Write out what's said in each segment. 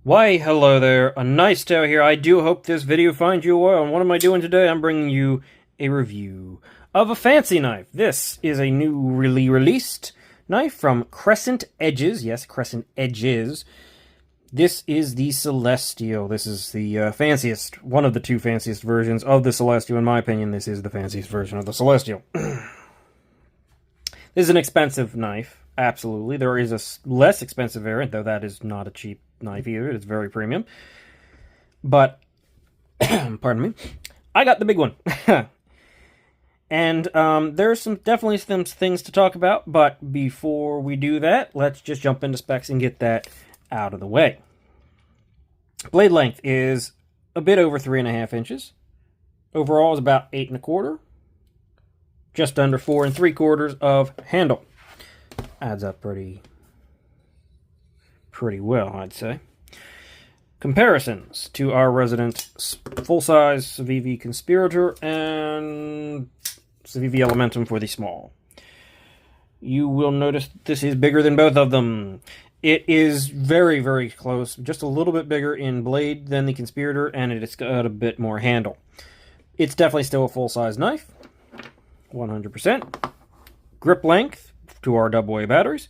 Why, hello there, a nice day here. I do hope this video finds you well. And what am I doing today? I'm bringing you a review of a fancy knife. This is a newly released knife from Crescent Edges. Yes, Crescent Edges. This is the Celestial. This is the fanciest, one of the two fanciest versions of the Celestial. In my opinion, this is the fanciest version of the Celestial. This is an expensive knife, absolutely. There is a less expensive variant, though that is not a cheap knife either. It's very premium. But, pardon me, I got the big one. And there's definitely some things to talk about, but before we do that, let's just jump into specs and get that out of the way. Blade length is a bit over 3.5 inches. Overall is about 8.25. Just under 4 3/4 of handle. Adds up pretty well, I'd say. Comparisons to our resident full-size Civivi Conspirator and Civivi Elementum for the small. You will notice this is bigger than both of them. It is very, very close, just a little bit bigger in blade than the Conspirator, and it's got a bit more handle. It's definitely still a full-size knife, 100%. Grip length to our AA batteries.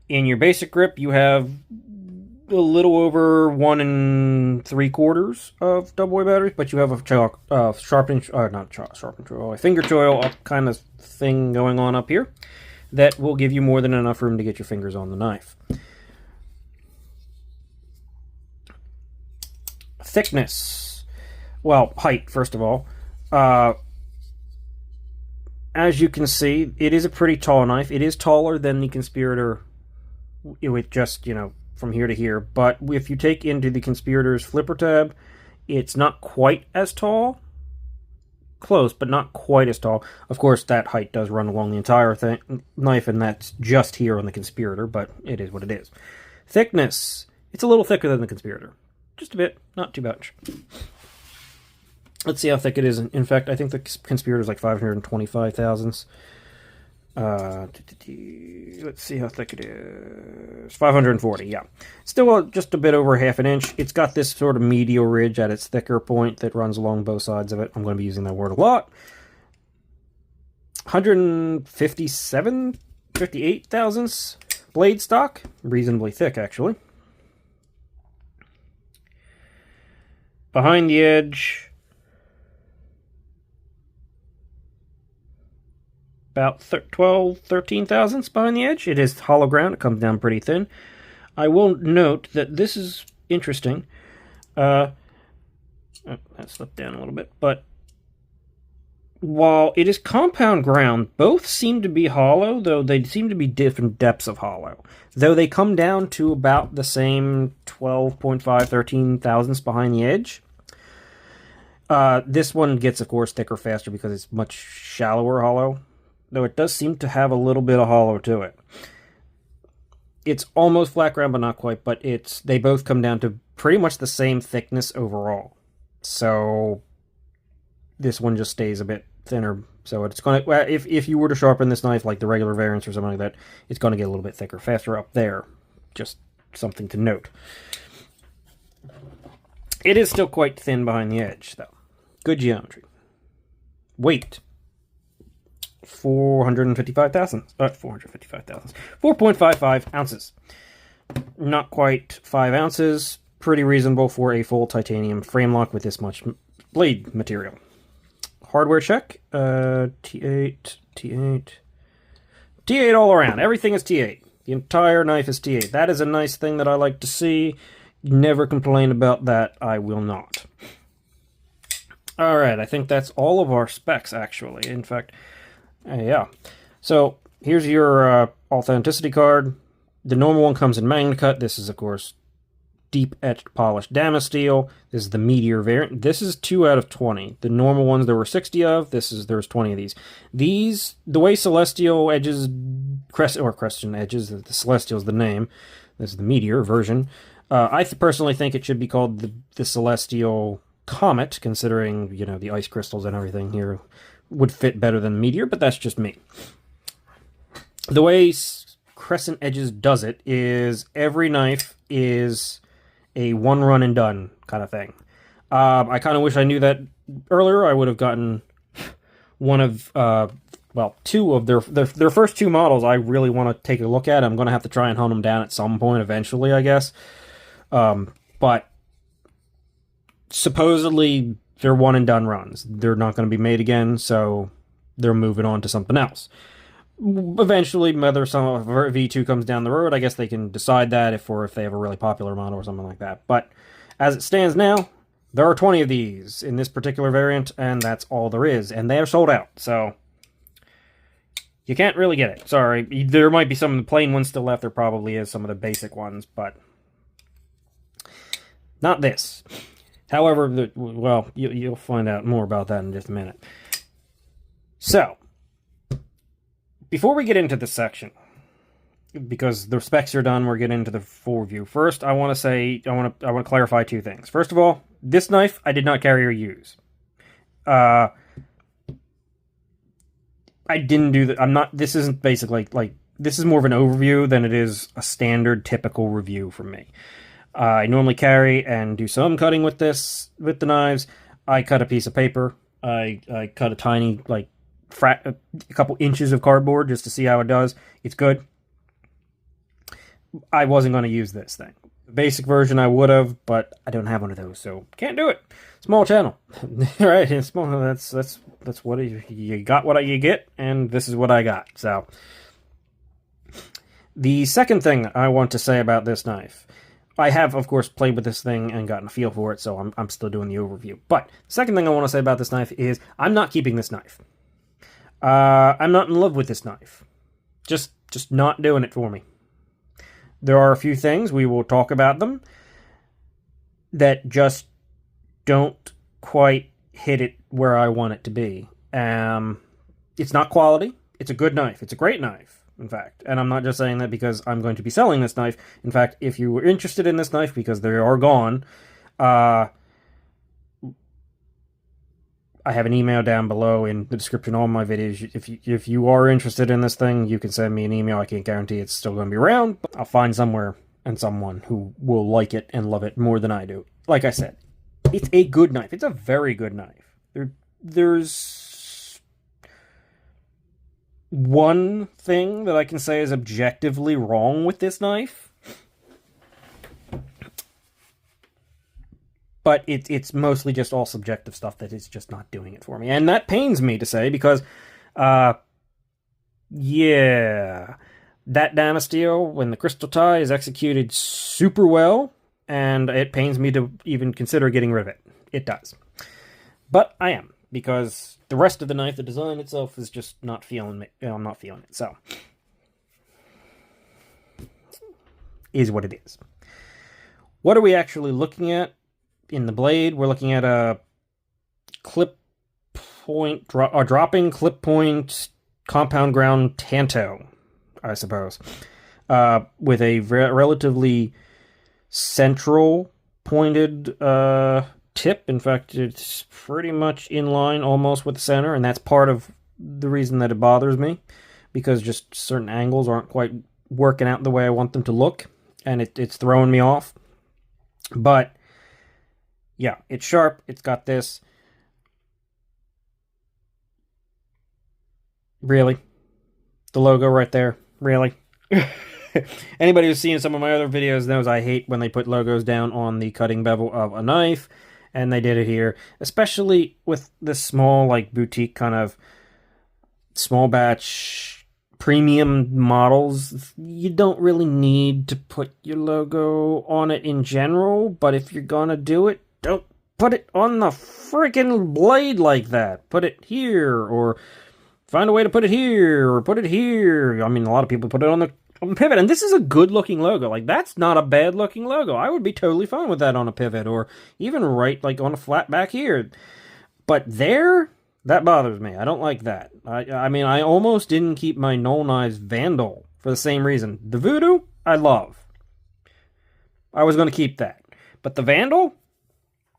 In your basic grip, you have a little over 1 3/4 of AA batteries, but you have a a finger choil up kind of thing going on up here that will give you more than enough room to get your fingers on the knife. Thickness. Well, height, first of all. As you can see, it is a pretty tall knife. It is taller than the Conspirator with just, from here to here. But if you take into the Conspirator's flipper tab, it's not quite as tall. Close, but not quite as tall. Of course, that height does run along the entire knife, and that's just here on the Conspirator, but it is what it is. Thickness. It's a little thicker than the Conspirator. Just a bit, not too much. Let's see how thick it is. In fact, I think the Conspirator is like 525 thousandths. Let's see how thick it is. 540, yeah. Still just a bit over 1/2 inch. It's got this sort of medial ridge at its thicker point that runs along both sides of it. I'm going to be using that word a lot. 58 thousandths blade stock. Reasonably thick, actually. Behind the edge, about 13 thousandths behind the edge. It is hollow ground. It comes down pretty thin. I will note that this is interesting. That slipped down a little bit. But while it is compound ground, both seem to be hollow, though they seem to be different depths of hollow. Though they come down to about the same 12.5, 13 thousandths behind the edge. This one gets, of course, thicker faster because it's much shallower hollow. Though it does seem to have a little bit of hollow to it. It's almost flat ground, but not quite. But they both come down to pretty much the same thickness overall. So this one just stays a bit thinner. So it's going to, if you were to sharpen this knife like the regular variants or something like that, it's going to get a little bit thicker, faster up there. Just something to note. It is still quite thin behind the edge, though. Good geometry. Weight. 455 thousandths. 4.55 ounces. Not quite 5 ounces. Pretty reasonable for a full titanium frame lock with this much blade material. Hardware check. T8 all around. Everything is T8. The entire knife is T8. That is a nice thing that I like to see. Never complain about that. I will not. Alright, I think that's all of our specs, actually. In fact, yeah. So, here's your authenticity card. The normal one comes in Magna Cut. This is, of course, deep etched polished Damascene steel. This is the Meteor variant. This is 2 out of 20. The normal ones there were 60 of. There's 20 of these. The way Celestial edges, Crescent edges, the Celestial is the name. This is the Meteor version. I personally think it should be called the Celestial Comet, considering, the ice crystals and everything here would fit better than Meteor, but that's just me. The way Crescent Edges does it is every knife is a one run and done kind of thing. I kind of wish I knew that earlier. I would have gotten one of, two of their first two models. I really want to take a look at. I'm going to have to try and hunt them down at some point eventually, I guess. But supposedly they're one and done runs. They're not going to be made again, so they're moving on to something else. Eventually, whether some of V2 comes down the road, I guess they can decide that if they have a really popular model or something like that. But as it stands now, there are 20 of these in this particular variant, and that's all there is. And they are sold out, so you can't really get it. Sorry. There might be some of the plain ones still left. There probably is some of the basic ones, but not this. However, you'll find out more about that in just a minute. So, before we get into this section, because the specs are done, we're getting into the full review. First, I want to clarify two things. First of all, this knife I did not carry or use. I didn't do that. I'm not. This isn't basically this is more of an overview than it is a standard typical review from me. I normally carry and do some cutting with the knives. I cut a piece of paper. I cut a tiny a couple inches of cardboard just to see how it does. It's good. I wasn't going to use this thing. The basic version I would have, but I don't have one of those, so can't do it. Small channel. Right, it's small. That's what you got. What you get, and this is what I got. So the second thing I want to say about this knife, I have, of course, played with this thing and gotten a feel for it, so I'm still doing the overview. But the second thing I want to say about this knife is I'm not keeping this knife. I'm not in love with this knife. Just not doing it for me. There are a few things, we will talk about them, that just don't quite hit it where I want it to be. It's not quality. It's a good knife. It's a great knife, in fact. And I'm not just saying that because I'm going to be selling this knife. In fact, if you were interested in this knife, because they are gone, I have an email down below in the description of all my videos. If you are interested in this thing, you can send me an email. I can't guarantee it's still going to be around, but I'll find somewhere and someone who will like it and love it more than I do. Like I said, it's a good knife. It's a very good knife. There's one thing that I can say is objectively wrong with this knife. But it's mostly just all subjective stuff that is just not doing it for me. And that pains me to say because, yeah, that Damasteel, when the crystal tie is executed super well, and it pains me to even consider getting rid of it. It does. But I am, because the rest of the knife, the design itself, is just not feeling me. I'm not feeling it, so. Is what it is. What are we actually looking at? In the blade, we're looking at a dropping clip point compound ground Tanto, I suppose, with a relatively central pointed tip. In fact, it's pretty much in line almost with the center, and that's part of the reason that it bothers me, because just certain angles aren't quite working out the way I want them to look, and it's throwing me off. But yeah, it's sharp. It's got this. Really? The logo right there? Really? Anybody who's seen some of my other videos knows I hate when they put logos down on the cutting bevel of a knife, and they did it here. Especially with this small, boutique kind of small batch premium models. You don't really need to put your logo on it in general, but if you're gonna do it, don't put it on the freaking blade like that. Put it here, or find a way to put it here, or put it here. I mean, a lot of people put it on the pivot, and this is a good-looking logo. That's not a bad-looking logo. I would be totally fine with that on a pivot, or even right, on a flat back here. But there, that bothers me. I don't like that. I mean, I almost didn't keep my Knoll Knives Vandal for the same reason. The Voodoo, I love. I was going to keep that. But the Vandal,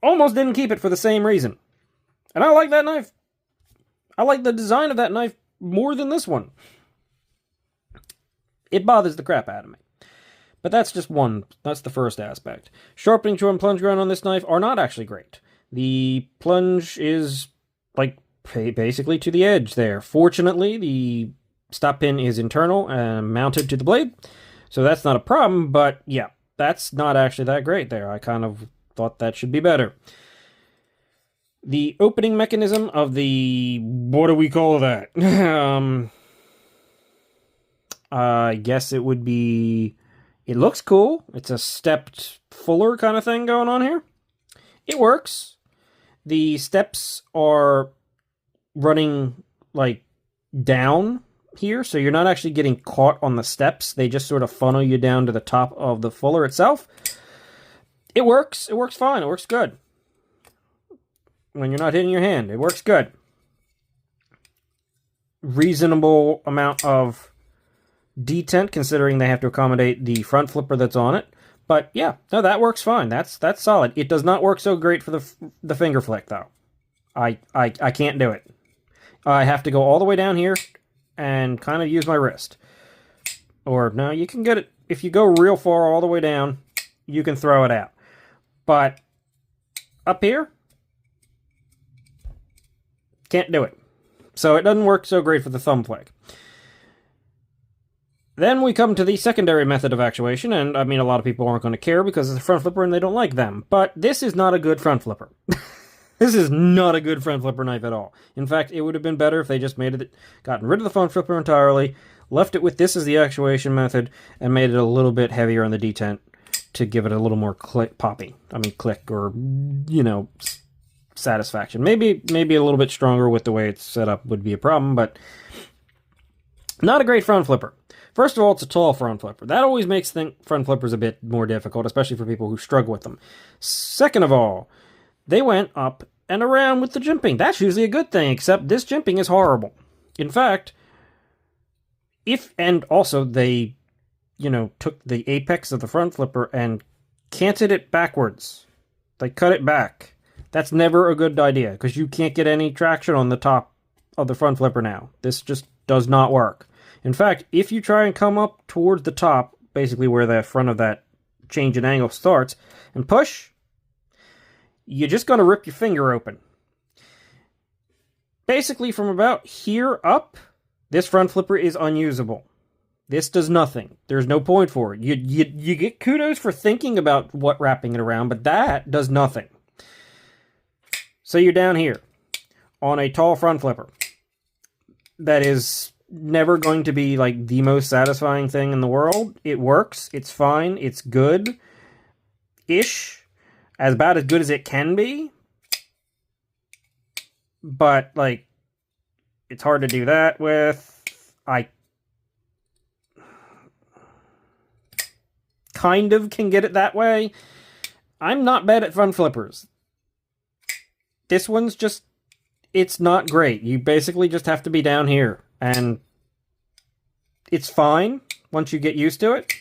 almost didn't keep it for the same reason. And I like that knife. I like the design of that knife more than this one. It bothers the crap out of me. But that's just one. That's the first aspect. Sharpening tool and plunge ground on this knife are not actually great. The plunge is like basically to the edge there. Fortunately, the stop pin is internal and mounted to the blade, so that's not a problem, but yeah, that's not actually that great there. I kind of thought that should be better. The opening mechanism of the... what do we call that? I guess it would be... it looks cool. It's a stepped fuller kind of thing going on here. It works. The steps are running, like, down here, so you're not actually getting caught on the steps. They just sort of funnel you down to the top of the fuller itself. It works. It works fine. It works good. When you're not hitting your hand, it works good. Reasonable amount of detent, considering they have to accommodate the front flipper that's on it. But yeah, no, that works fine. That's solid. It does not work so great for the finger flick, though. I can't do it. I have to go all the way down here and kind of use my wrist. Or, no, you can get it. If you go real far all the way down, you can throw it out. But up here, can't do it. So it doesn't work so great for the thumb flick. Then we come to the secondary method of actuation, and I mean, a lot of people aren't going to care because it's a front flipper and they don't like them. But this is not a good front flipper. This is not a good front flipper knife at all. In fact, it would have been better if they just gotten rid of the front flipper entirely, left it with this as the actuation method, and made it a little bit heavier on the detent to give it a little more click, or, you know, satisfaction. Maybe a little bit stronger with the way it's set up would be a problem, but not a great front flipper. First of all, it's a tall front flipper. That always makes front flippers a bit more difficult, especially for people who struggle with them. Second of all, they went up and around with the jimping. That's usually a good thing, except this jimping is horrible. In fact, and also they, you know, took the apex of the front flipper and canted it backwards. They cut it back. That's never a good idea, because you can't get any traction on the top of the front flipper now. This just does not work. In fact, if you try and come up towards the top, basically where the front of that change in angle starts, and push, you're just going to rip your finger open. Basically, from about here up, this front flipper is unusable. This does nothing. There's no point for it. You get kudos for thinking about wrapping it around, but that does nothing. So you're down here on a tall front flipper that is never going to be like the most satisfying thing in the world. It works. It's fine. It's good-ish. About as good as it can be. But, like, it's hard to do that with. I kind of can get it that way. I'm not bad at front flippers. This one's just, it's not great. You basically just have to be down here. And it's fine once you get used to it.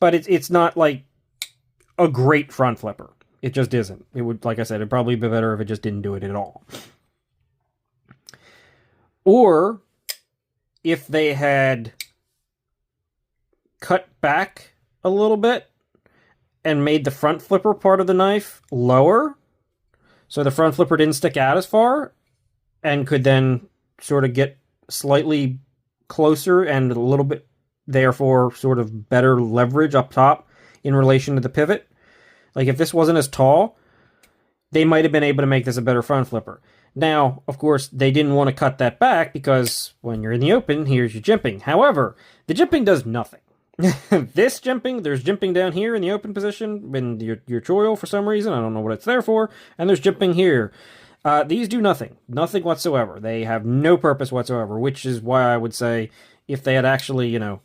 But it's not like a great front flipper. It just isn't. It would, like I said, it'd probably be better if it just didn't do it at all. Or if they had cut back a little bit and made the front flipper part of the knife lower, so the front flipper didn't stick out as far, and could then sort of get slightly closer and a little bit, therefore, sort of better leverage up top in relation to the pivot. Like, if this wasn't as tall, they might have been able to make this a better front flipper. Now, of course, they didn't want to cut that back because when you're in the open, here's your jimping. However, the jimping does nothing. This jimping, there's jimping down here in the open position in your choil for some reason. I don't know what it's there for. And there's jimping here. These do nothing. Nothing whatsoever. They have no purpose whatsoever, which is why I would say if they had actually, you know,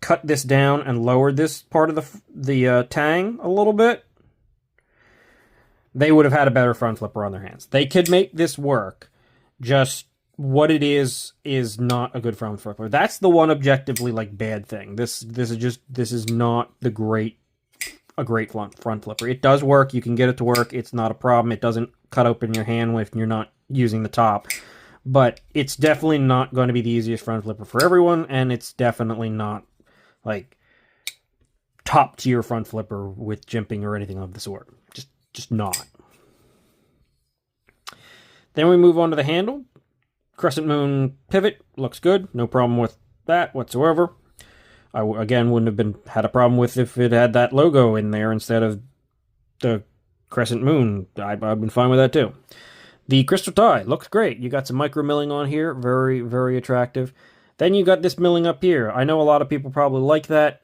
cut this down and lowered this part of the tang a little bit, they would have had a better front flipper on their hands. They could make this work. Just what it is not a good front flipper. That's the one objectively like bad thing. This is not a great front flipper. It does work. You can get it to work. It's not a problem. It doesn't cut open your hand when you're not using the top. but it's definitely not going to be the easiest front flipper for everyone, and it's definitely not like top tier front flipper with jimping or anything of the sort. Just not. Then we move on to the handle. Crescent moon pivot looks good. No problem with that whatsoever. I again wouldn't have had a problem with if it had that logo in there instead of the crescent moon. I've been fine with that too. The crystal tie looks great. You got some micro milling on here, very, very attractive. Then you got this milling up here. I know a lot of people probably like that,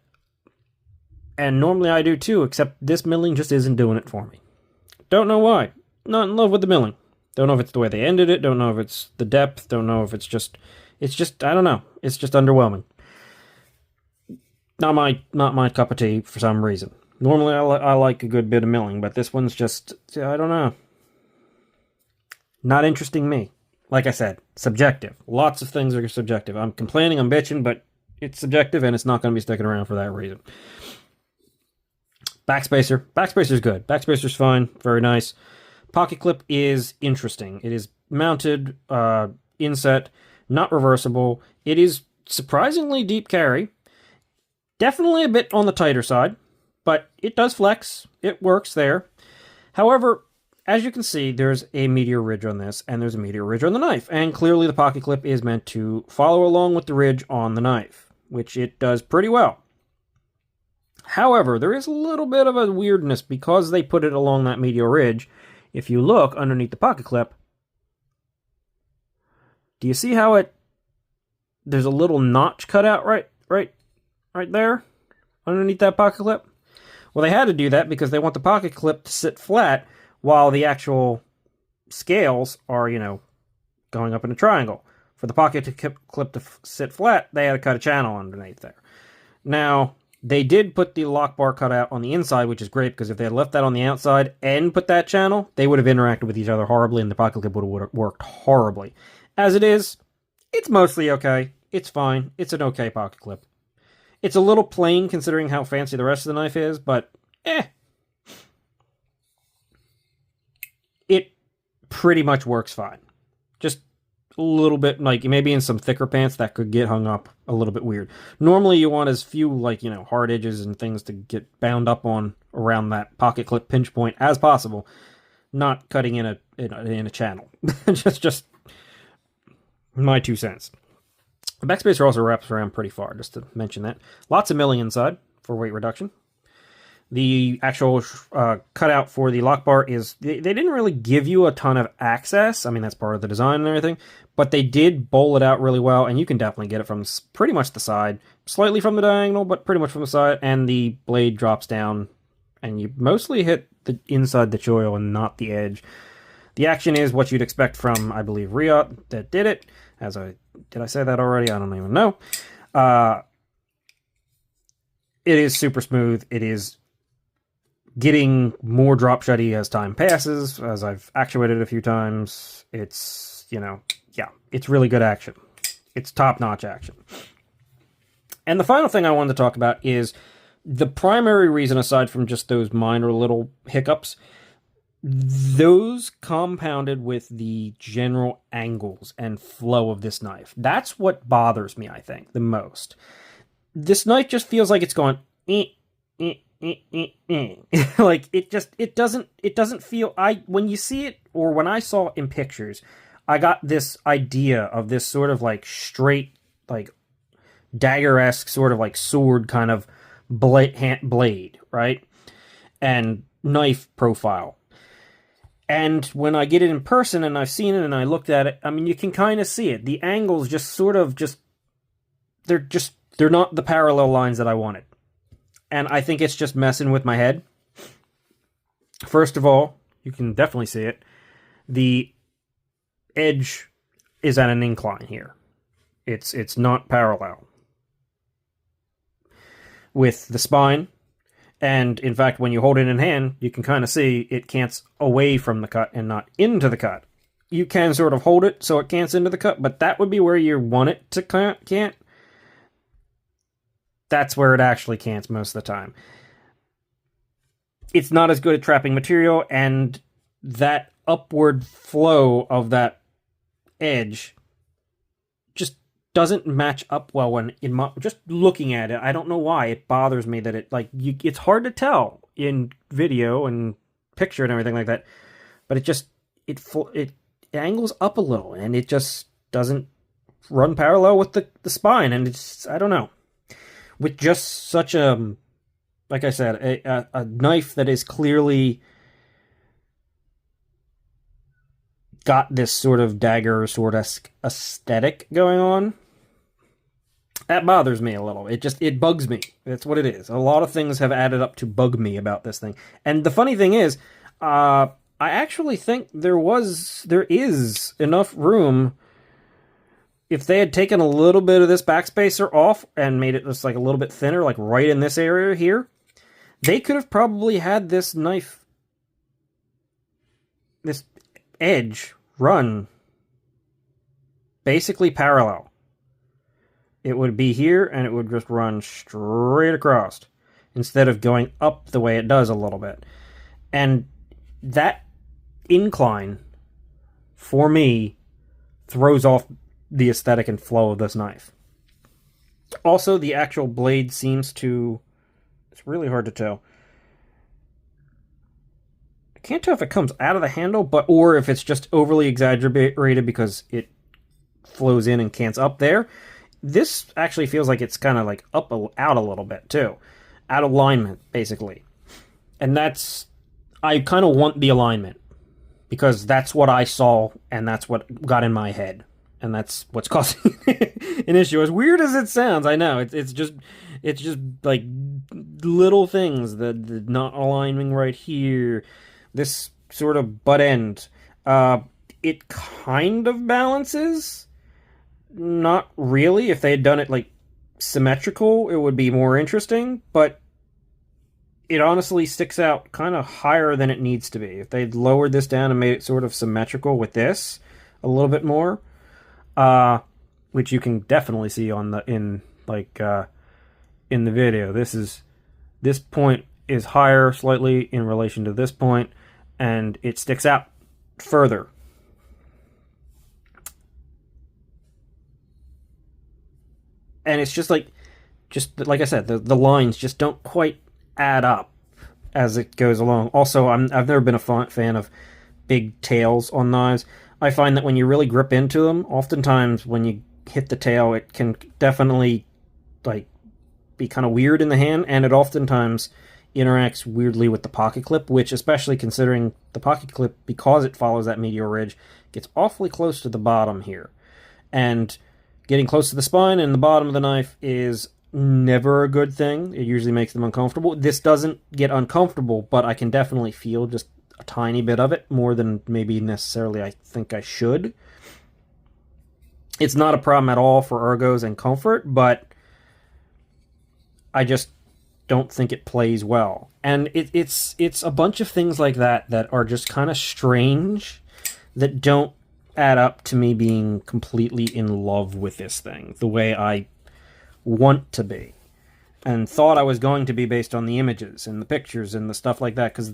and normally I do too, except this milling just isn't doing it for me. Don't know why. Not in love with the milling. Don't know if it's the way they ended it, don't know if it's the depth, don't know if it's just, I don't know. It's just underwhelming. Not my cup of tea for some reason. Normally I like a good bit of milling, but this one's just, I don't know. Not interesting me. Like I said, subjective. Lots of things are subjective. I'm complaining, I'm bitching, but it's subjective and it's not going to be sticking around for that reason. Backspacer. Backspacer's good. Backspacer's fine. Very nice. Pocket clip is interesting. It is mounted, inset, not reversible. It is surprisingly deep carry. Definitely a bit on the tighter side, but it does flex. It works there. However, as you can see, there's a meteor ridge on this, and there's a meteor ridge on the knife. And clearly the pocket clip is meant to follow along with the ridge on the knife, which it does pretty well. However, there is a little bit of a weirdness because they put it along that meteor ridge. If you look underneath the pocket clip, do you see how there's a little notch cut out right there underneath that pocket clip? Well, they had to do that because they want the pocket clip to sit flat while the actual scales are, going up in a triangle. For the pocket clip to sit flat, they had to cut a channel underneath there. Now, they did put the lock bar cutout on the inside, which is great, because if they had left that on the outside and put that channel, they would have interacted with each other horribly, and the pocket clip would have worked horribly. As it is, it's mostly okay. It's fine. It's an okay pocket clip. It's a little plain, considering how fancy the rest of the knife is, but it pretty much works fine. Just a little bit, like, maybe in some thicker pants that could get hung up a little bit weird. Normally you want as few, hard edges and things to get bound up on around that pocket clip pinch point as possible, not cutting in a channel. just my 2 cents. The backspacer also wraps around pretty far, just to mention that. Lots of milling inside for weight reduction. The actual cutout for the lock bar is, they didn't really give you a ton of access. I mean, that's part of the design and everything, but they did bowl it out really well, and you can definitely get it from pretty much the side, slightly from the diagonal, but pretty much from the side, and the blade drops down, and you mostly hit the inside the choil and not the edge. The action is what you'd expect from, I believe, Riot that did it. Did I say that already? I don't even know. It is super smooth. It is getting more drop shutty as time passes, as I've actuated a few times. It's, it's really good action. It's top-notch action. And the final thing I wanted to talk about is the primary reason, aside from just those minor little hiccups, those compounded with the general angles and flow of this knife. That's what bothers me, I think, the most. This knife just feels like it's going like it doesn't feel, when you see it, or when I saw it in pictures, I got this idea of this sort of like straight, like dagger-esque sort of like sword kind of blade, right? And knife profile. And when I get it in person and I've seen it and I looked at it, I mean, you can kind of see it. The angles they're not the parallel lines that I wanted. And I think it's just messing with my head. First of all, you can definitely see it. The edge is at an incline here. It's not parallel with the spine. And in fact, when you hold it in hand, you can kind of see it cants away from the cut and not into the cut. You can sort of hold it so it cants into the cut, but that would be where you want it to cant. That's where it actually cants most of the time. It's not as good at trapping material, and that upward flow of that edge just doesn't match up well when just looking at it. I don't know why it bothers me that it's hard to tell in video and picture and everything like that, but it angles up a little and it just doesn't run parallel with the spine, and it's, I don't know, with just such a, like I said, a knife that is clearly got this sort of dagger sword-esque aesthetic going on. That bothers me a little. It bugs me. That's what it is. A lot of things have added up to bug me about this thing. And the funny thing is, I actually think there is enough room. If they had taken a little bit of this backspacer off and made it just like a little bit thinner, like right in this area here, they could have probably had this knife, this edge, run basically parallel. It would be here, and it would just run straight across, instead of going up the way it does a little bit. And that incline, for me, throws off the aesthetic and flow of this knife. Also, the actual blade seems to... It's really hard to tell. I can't tell if it comes out of the handle, or if it's just overly exaggerated because it flows in and cants up there. This actually feels like it's kind of like out a little bit, too. Out of alignment, basically. And that's... I kind of want the alignment, because that's what I saw, and that's what got in my head. And that's what's causing an issue. As weird as it sounds, I know. It's just like little things. The not aligning right here. This sort of butt end. It kind of balances. Not really. If they had done it like symmetrical, it would be more interesting. But it honestly sticks out kind of higher than it needs to be. If they'd lowered this down and made it sort of symmetrical with this a little bit more, which you can definitely see in the video. This point is higher slightly in relation to this point, and it sticks out further. And it's just like I said, the lines just don't quite add up as it goes along. Also, I've never been a fan of big tails on knives. I find that when you really grip into them, oftentimes when you hit the tail, it can definitely be kind of weird in the hand, and it oftentimes interacts weirdly with the pocket clip, which, especially considering the pocket clip, because it follows that medial ridge, gets awfully close to the bottom here. And getting close to the spine and the bottom of the knife is never a good thing. It usually makes them uncomfortable. This doesn't get uncomfortable, but I can definitely feel just a tiny bit of it, more than maybe necessarily I think I should. It's not a problem at all for ergos and comfort, but I just don't think it plays well. And it's a bunch of things like that are just kind of strange, that don't add up to me being completely in love with this thing the way I want to be, and thought I was going to be based on the images and the pictures and the stuff like that, because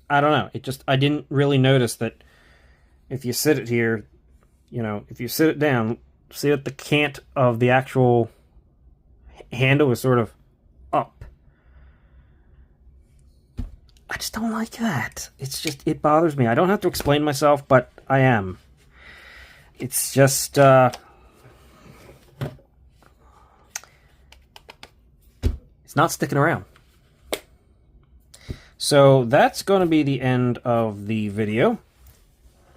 I don't know, I didn't really notice that if you sit it here, if you sit it down, see that the cant of the actual handle is sort of up. I just don't like that. It bothers me. I don't have to explain myself, but I am. It's just, it's not sticking around. So that's going to be the end of the video.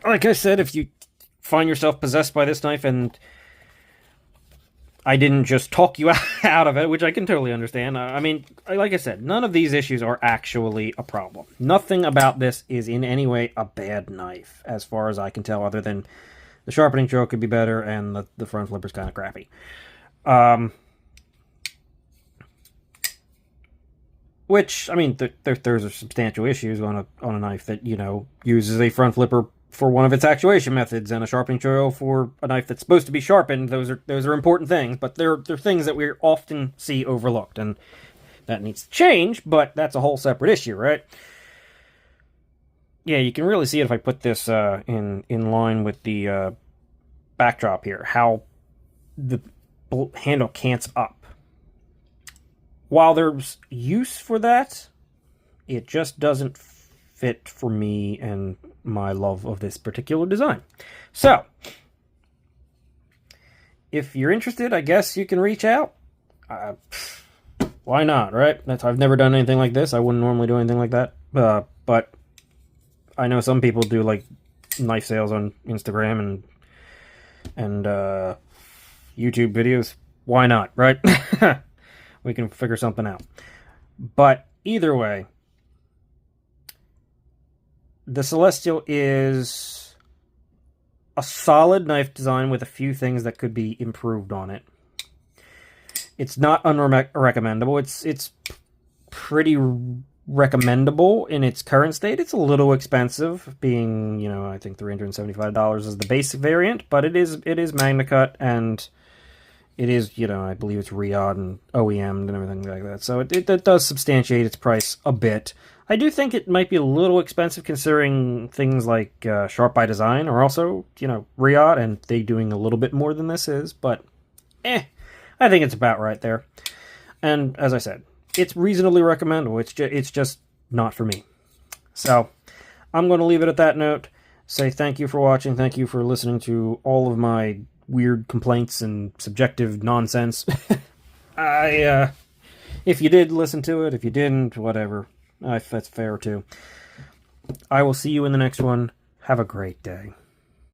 Like I said, if you find yourself possessed by this knife and I didn't just talk you out of it, which I can totally understand. I mean, like I said, none of these issues are actually a problem. Nothing about this is in any way a bad knife, as far as I can tell, other than the sharpening stroke could be better and the front flipper's kind of crappy. Which, I mean, there's substantial issues on a knife that, uses a front flipper for one of its actuation methods and a sharpening choil for a knife that's supposed to be sharpened. Those are important things, but they're things that we often see overlooked, and that needs to change, but that's a whole separate issue, right? Yeah, you can really see it if I put this in line with the backdrop here, how the handle cants up. While there's use for that, it just doesn't fit for me and my love of this particular design. So, if you're interested, I guess you can reach out. Why not, right? I've never done anything like this. I wouldn't normally do anything like that. But I know some people do like knife sales on Instagram and YouTube videos. Why not, right? We can figure something out. But either way, the Celestial is a solid knife design with a few things that could be improved on it. It's not unrecommendable. It's pretty recommendable in its current state. It's a little expensive, being, you know, I think $375 is the basic variant, but it is Magna Cut, and it is, you know, I believe it's Riyadh and OEM'd and everything like that. So it does substantiate its price a bit. I do think it might be a little expensive considering things like Sharp by Design are also, you know, Riyadh, and they doing a little bit more than this is, but I think it's about right there. And as I said, it's reasonably recommendable. It's just not for me. So I'm going to leave it at that note. Say thank you for watching. Thank you for listening to all of my weird complaints and subjective nonsense. If you did listen to it, if you didn't, whatever. That's fair too. I will see you in the next one. Have a great day.